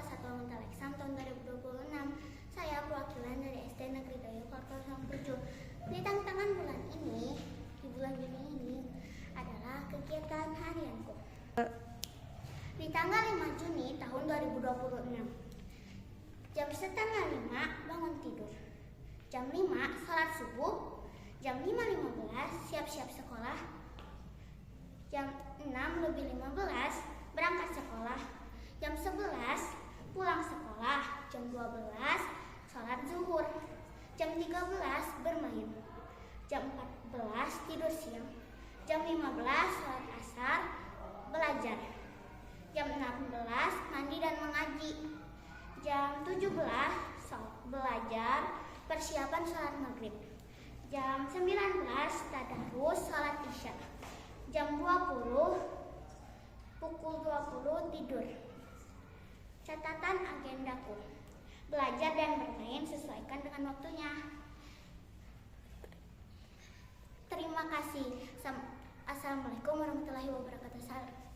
kelas 1 Mental Exam tahun 2026. Saya perwakilan dari SD Negeri Dayu Kelas 7. Di tantangan bulan ini, di bulan Juni ini adalah kegiatan harianku. Di tanggal 5 Juni tahun 2026, jam setengah 5 bangun tidur, jam 5 salat subuh, jam 5.15 siap-siap sekolah, jam 6:15 berangkat sekolah, jam 11 pulang sekolah, jam 12 sholat zuhur, jam 13 bermain, jam 14 tidur siang, jam 15 sholat asar, belajar, jam 16 mandi dan mengaji, jam 17 belajar persiapan sholat maghrib, jam 19 tadarus sholat isya, jam 20 pukul 20 tidur. Catatan agendaku: belajar dan bermain sesuaikan dengan waktunya. Terima kasih. Assalamualaikum warahmatullahi wabarakatuh.